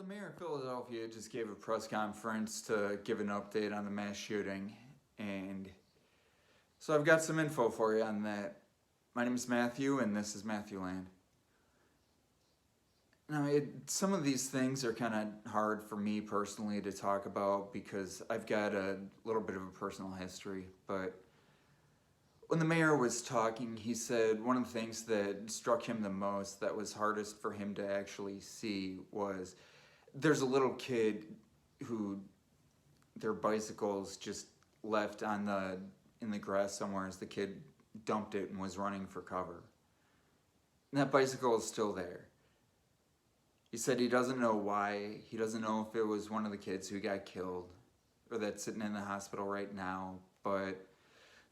mayor of Philadelphia just gave a press conference to give an update on the mass shooting, and so I've got some info for you on that. My name is Matthew, and this is Matthew Land. Now, some of these things are kind of hard for me personally to talk about because I've got a little bit of a personal history, but when the mayor was talking, he said one of the things that struck him the most, that was hardest for him to actually see, was there's a little kid who their bicycles just left in the grass somewhere as the kid dumped it and was running for cover. And that bicycle is still there. He said he doesn't know why. He doesn't know if it was one of the kids who got killed or that's sitting in the hospital right now, but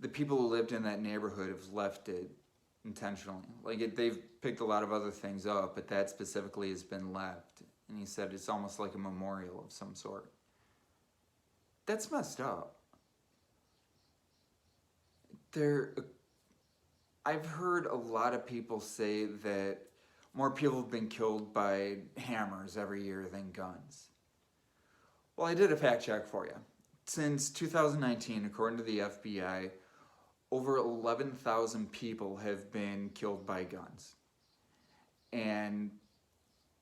the people who lived in that neighborhood have left it intentionally. They've picked a lot of other things up, but that specifically has been left. And he said it's almost like a memorial of some sort. That's messed up. I've heard a lot of people say that more people have been killed by hammers every year than guns. Well, I did a fact check for you. Since 2019, according to the FBI, over 11,000 people have been killed by guns. And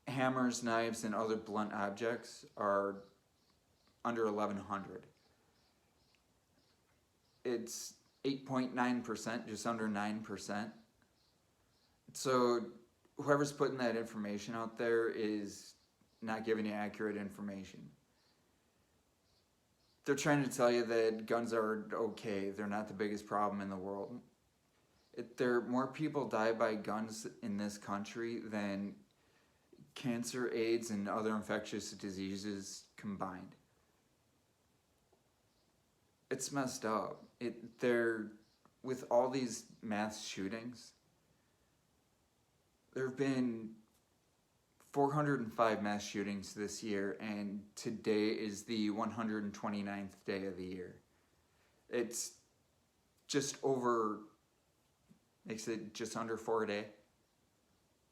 hammers, knives, and other blunt objects are under 1,100. It's 8.9%, just under 9%. So whoever's putting that information out there is not giving you accurate information. They're trying to tell you that guns are okay. They're not the biggest problem in the world. More people die by guns in this country than cancer, AIDS, and other infectious diseases combined. It's messed up. With all these mass shootings, there have been 405 mass shootings this year, and today is the 129th day of the year. It's makes it just under 4 a day,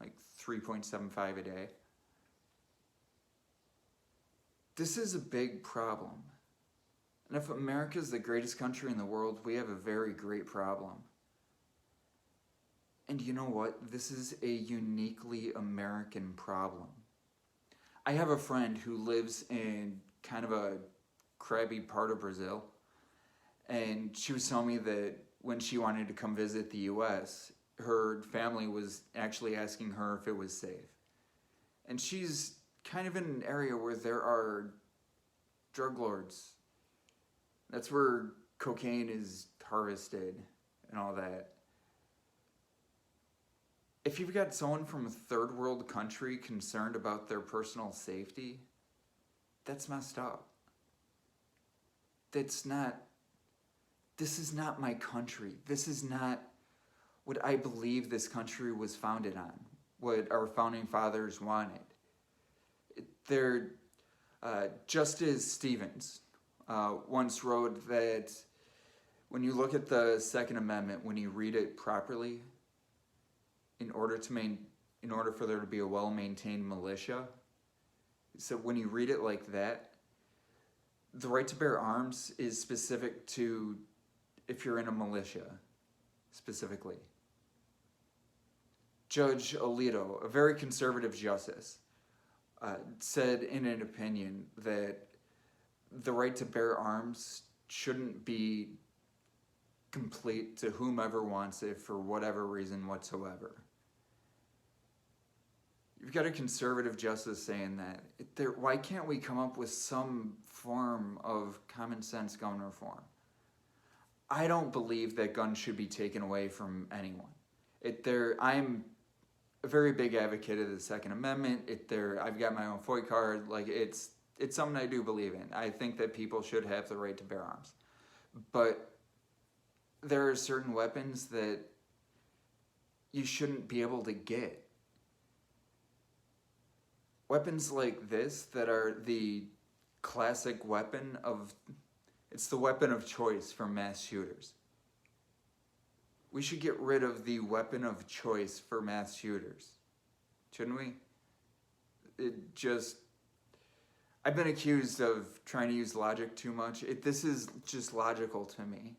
like 3.75 a day. This is a big problem. And if America's the greatest country in the world, we have a very great problem. And you know what? This is a uniquely American problem. I have a friend who lives in kind of a crabby part of Brazil, and she was telling me that when she wanted to come visit the US, her family was actually asking her if it was safe. And she's kind of in an area where there are drug lords. That's where cocaine is harvested and all that. If you've got someone from a third world country concerned about their personal safety, that's messed up. This is not my country. This is not what I believe this country was founded on, what our founding fathers wanted. Justice Stevens once wrote that when you look at the Second Amendment, when you read it properly, in order for there to be a well-maintained militia, so when you read it like that, the right to bear arms is specific to if you're in a militia, specifically. Judge Alito, a very conservative justice, said in an opinion that the right to bear arms shouldn't be complete to whomever wants it for whatever reason whatsoever. You've got a conservative justice saying that. Why can't we come up with some form of common sense gun reform? I don't believe that guns should be taken away from anyone. I'm a very big advocate of the Second Amendment. I've got my own FOI card. It's something I do believe in. I think that people should have the right to bear arms. But there are certain weapons that you shouldn't be able to get. Weapons like this that are the classic weapon it's the weapon of choice for mass shooters. We should get rid of the weapon of choice for mass shooters, shouldn't we? I've been accused of trying to use logic too much. This is just logical to me.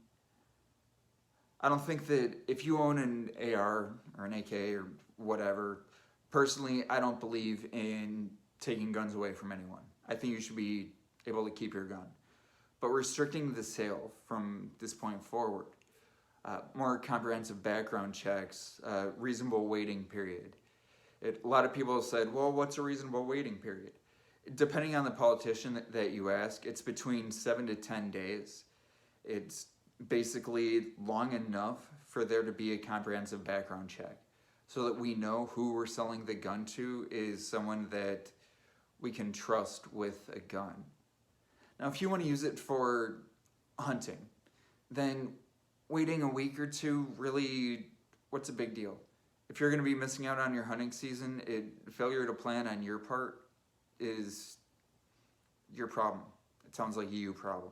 I don't think that if you own an AR or an AK or whatever, personally, I don't believe in taking guns away from anyone. I think you should be able to keep your gun. But restricting the sale from this point forward, more comprehensive background checks, reasonable waiting period. A lot of people have said, well, what's a reasonable waiting period? Depending on the politician that you ask, it's between 7 to 10 days. It's basically long enough for there to be a comprehensive background check so that we know who we're selling the gun to is someone that we can trust with a gun. Now, if you want to use it for hunting, then waiting a week or two, really, what's a big deal? If you're going to be missing out on your hunting season, failure to plan on your part is your problem. It sounds like a you problem.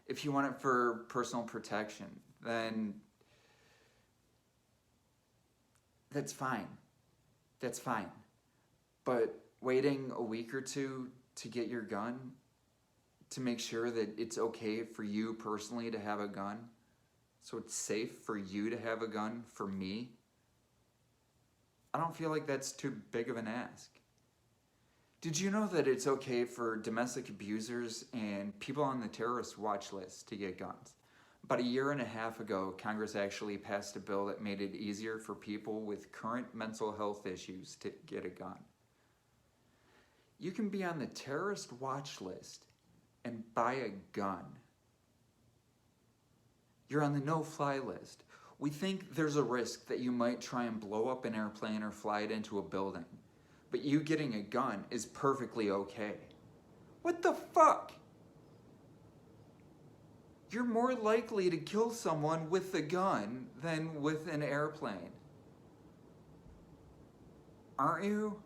If you want it for personal protection, then that's fine. That's fine. But waiting a week or two to get your gun, to make sure that it's okay for you personally to have a gun, so it's safe for you to have a gun, for me, I don't feel like that's too big of an ask. Did you know that it's okay for domestic abusers and people on the terrorist watch list to get guns? About a year and a half ago, Congress actually passed a bill that made it easier for people with current mental health issues to get a gun. You can be on the terrorist watch list and buy a gun. You're on the no-fly list. We think there's a risk that you might try and blow up an airplane or fly it into a building. But you getting a gun is perfectly okay. What the fuck? You're more likely to kill someone with a gun than with an airplane. Aren't you?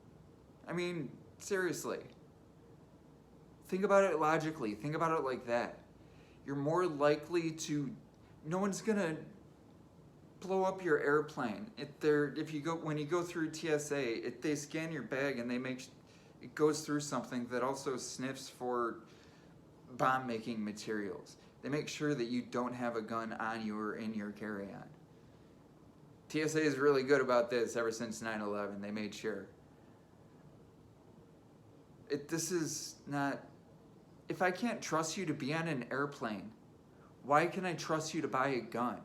I mean, seriously. Think about it logically. Think about it like that. You're more likely to... No one's gonna blow up your airplane. When you go through TSA, they scan your bag and it goes through something that also sniffs for bomb-making materials. They make sure that you don't have a gun on you or in your carry-on. TSA is really good about this ever since 9/11. They made sure. This is not... If I can't trust you to be on an airplane, why can I trust you to buy a gun?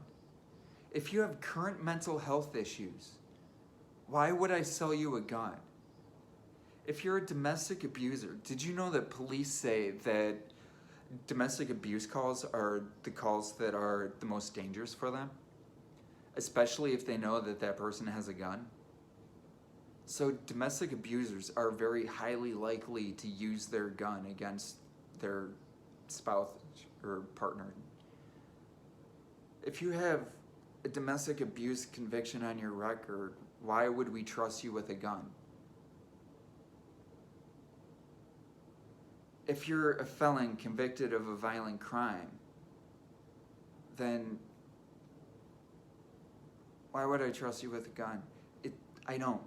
If you have current mental health issues, why would I sell you a gun? If you're a domestic abuser, did you know that police say that domestic abuse calls are the calls that are the most dangerous for them? Especially if they know that that person has a gun. So domestic abusers are very highly likely to use their gun against their spouse or partner. If you have a domestic abuse conviction on your record, why would we trust you with a gun? If you're a felon convicted of a violent crime, then why would I trust you with a gun? I don't.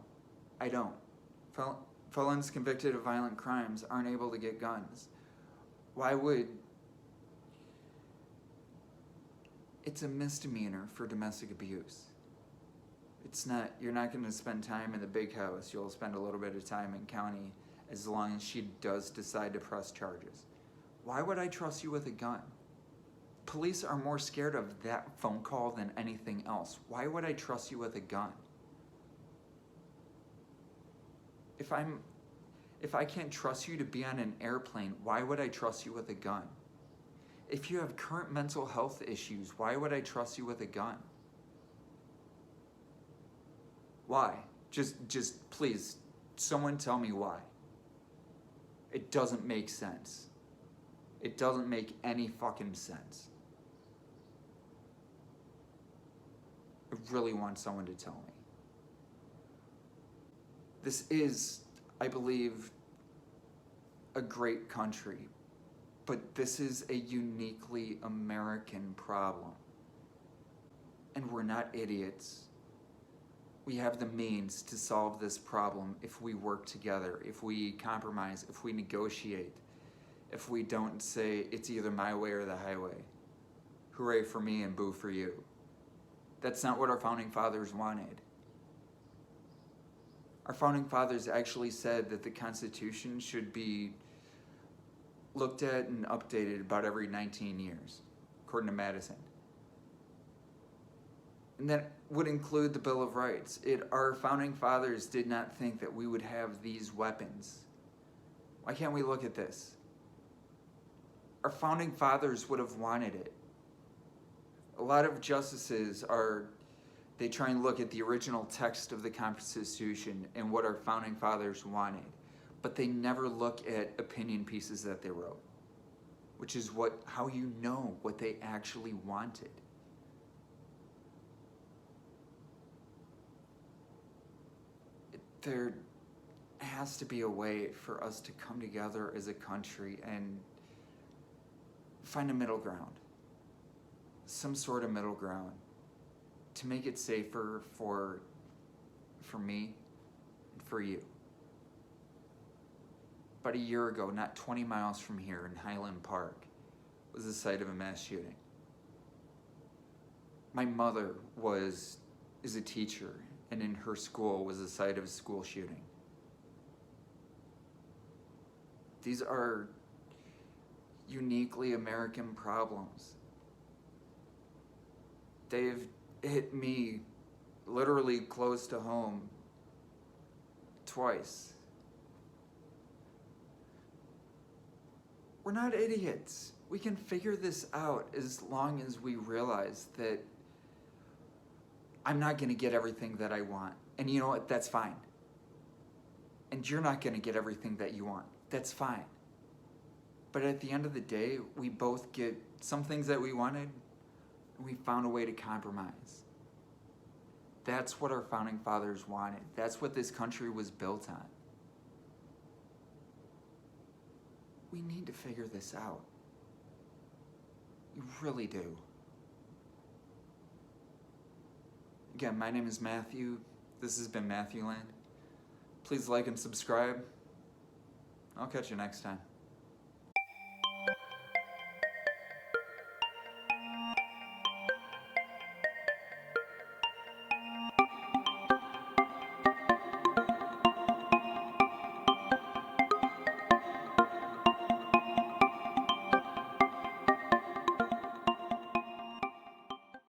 Felons convicted of violent crimes aren't able to get guns. Why would... It's a misdemeanor for domestic abuse. It's not, you're not going to spend time in the big house. You'll spend a little bit of time in county as long as she does decide to press charges. Why would I trust you with a gun? Police are more scared of that phone call than anything else. Why would I trust you with a gun? If I can't trust you to be on an airplane, why would I trust you with a gun? If you have current mental health issues, why would I trust you with a gun? Why? Just please, someone tell me why. It doesn't make sense. It doesn't make any fucking sense. I really want someone to tell me. This is, I believe, a great country, but this is a uniquely American problem. And we're not idiots. We have the means to solve this problem if we work together, if we compromise, if we negotiate. if we don't say it's either my way or the highway. Hooray for me and boo for you. That's not what our founding fathers wanted. Our founding fathers actually said that the Constitution should be looked at and updated about every 19 years, according to Madison. And that would include the Bill of Rights. Our founding fathers did not think that we would have these weapons. Why can't we look at this? Our founding fathers would have wanted it. A lot of justices they try and look at the original text of the Constitution and what our founding fathers wanted, but they never look at opinion pieces that they wrote, which is how you know what they actually wanted. There has to be a way for us to come together as a country and find a middle ground, some sort of middle ground, to make it safer for me and for you. About a year ago, not 20 miles from here in Highland Park, was the site of a mass shooting. My mother is a teacher, and in her school was the site of a school shooting. These are uniquely American problems. They've hit me literally close to home twice. We're not idiots. We can figure this out as long as we realize that I'm not going to get everything that I want. And you know what? That's fine. And you're not going to get everything that you want. That's fine. But at the end of the day, we both get some things that we wanted, and we found a way to compromise. That's what our founding fathers wanted. That's what this country was built on. We need to figure this out. We really do. Again, my name is Matthew. This has been Matthew Land. Please like and subscribe. I'll catch you next time.